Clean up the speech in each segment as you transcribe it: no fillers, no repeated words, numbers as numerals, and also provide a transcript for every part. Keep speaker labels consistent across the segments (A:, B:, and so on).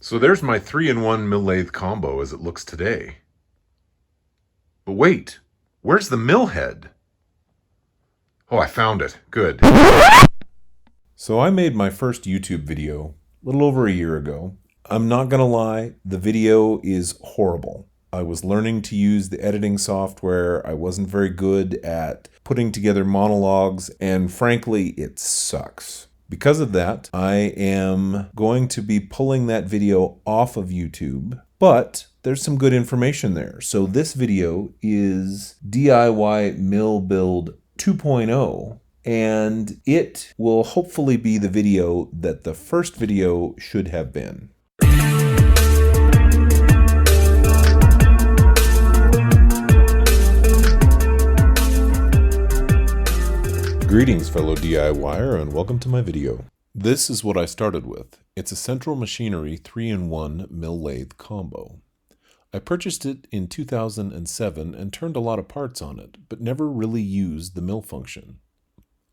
A: So there's my 3-in-1 mill lathe combo as it looks today. But wait, where's the mill head? Oh, I found it. Good. So I made my first YouTube video a little over a year ago. I'm not gonna lie, the video is horrible. I was learning to use the editing software. I wasn't very good at putting together monologues, and frankly, it sucks. Because of that, I am going to be pulling that video off of YouTube, but there's some good information there. So this video is DIY Mill Build 2.0, and it will hopefully be the video that the first video should have been. Greetings, fellow DIYer, and welcome to my video. This is what I started with. It's a Central Machinery 3-in-1 mill lathe combo. I purchased it in 2007 and turned a lot of parts on it, but never really used the mill function.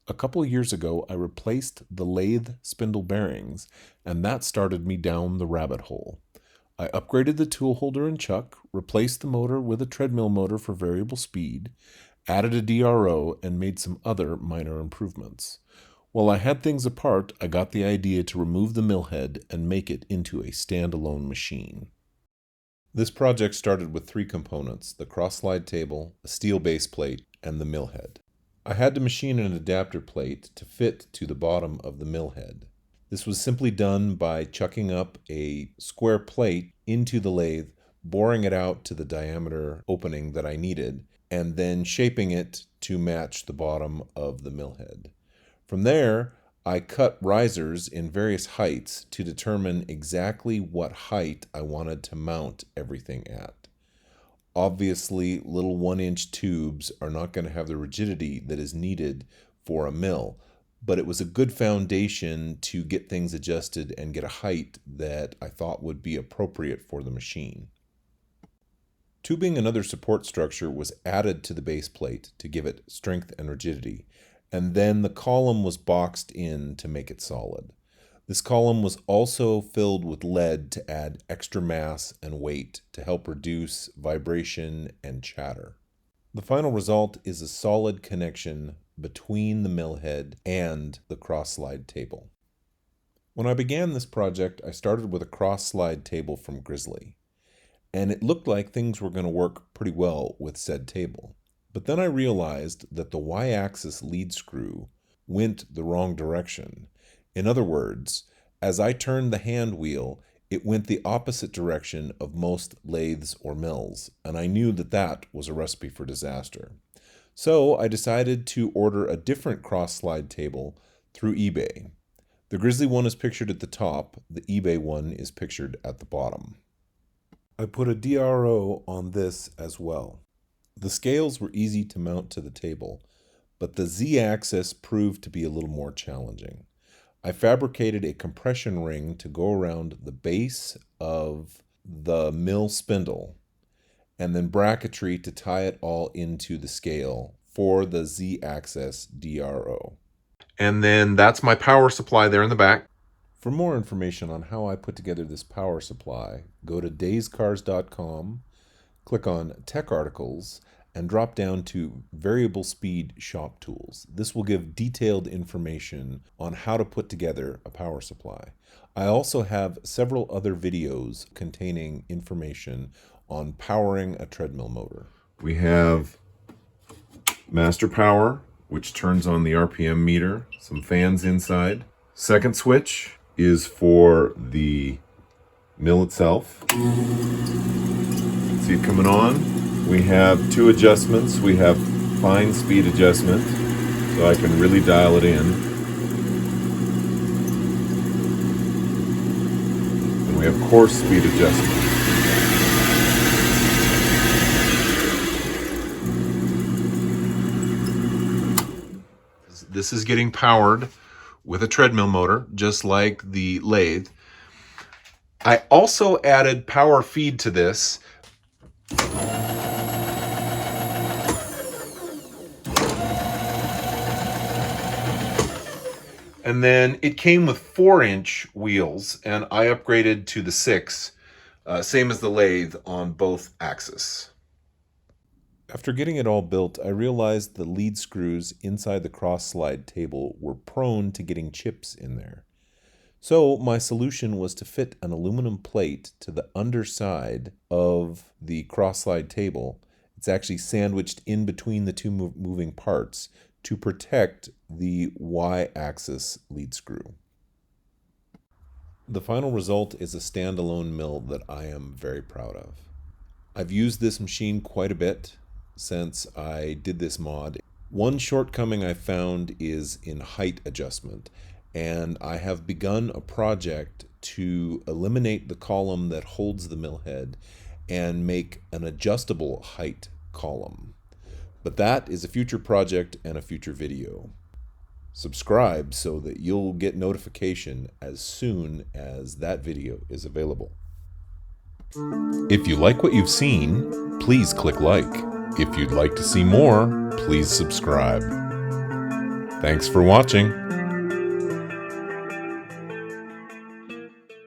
A: A couple of years ago, I replaced the lathe spindle bearings, and that started me down the rabbit hole. I upgraded the tool holder and chuck, replaced the motor with a treadmill motor for variable speed, added a DRO, and made some other minor improvements. While I had things apart, I got the idea to remove the mill head and make it into a standalone machine. This project started with 3 components: the cross-slide table, a steel base plate, and the mill head. I had to machine an adapter plate to fit to the bottom of the mill head. This was simply done by chucking up a square plate into the lathe, boring it out to the diameter opening that I needed, and then shaping it to match the bottom of the mill head. From there, I cut risers in various heights to determine exactly what height I wanted to mount everything at. Obviously, little 1-inch tubes are not going to have the rigidity that is needed for a mill, but it was a good foundation to get things adjusted and get a height that I thought would be appropriate for the machine. Tubing and other support structure was added to the base plate to give it strength and rigidity, and then the column was boxed in to make it solid. This column was also filled with lead to add extra mass and weight to help reduce vibration and chatter. The final result is a solid connection between the mill head and the cross-slide table. When I began this project, I started with a cross-slide table from Grizzly, and it looked like things were going to work pretty well with said table. But then I realized that the Y-axis lead screw went the wrong direction. In other words, as I turned the hand wheel, it went the opposite direction of most lathes or mills, and I knew that that was a recipe for disaster. So I decided to order a different cross-slide table through eBay. The Grizzly one is pictured at the top, the eBay one is pictured at the bottom. I put a DRO on this as well. The scales were easy to mount to the table, but the Z-axis proved to be a little more challenging. I fabricated a compression ring to go around the base of the mill spindle, and then bracketry to tie it all into the scale for the Z-axis DRO. And then that's my power supply there in the back. For more information on how I put together this power supply, go to dayscars.com, click on Tech Articles, and drop down to Variable Speed Shop Tools. This will give detailed information on how to put together a power supply. I also have several other videos containing information on powering a treadmill motor. We have master power, which turns on the RPM meter, some fans inside. Second switch is for the mill itself. See it coming on. We have 2 adjustments. We have fine speed adjustment, so I can really dial it in. And we have coarse speed adjustment. This is getting powered with a treadmill motor, just like the lathe. I also added power feed to this. And then it came with 4-inch wheels, and I upgraded to the 6, same as the lathe on both axes. After getting it all built, I realized the lead screws inside the cross-slide table were prone to getting chips in there. So my solution was to fit an aluminum plate to the underside of the cross-slide table. It's actually sandwiched in between the two moving parts to protect the Y-axis lead screw. The final result is a standalone mill that I am very proud of. I've used this machine quite a bit since I did this mod. One shortcoming I found is in height adjustment, and I have begun a project to eliminate the column that holds the mill head and make an adjustable height column. But that is a future project and a future video. Subscribe so that you'll get notification as soon as that video is available. If you like what you've seen, please click like. If you'd like to see more, please subscribe. Thanks for watching.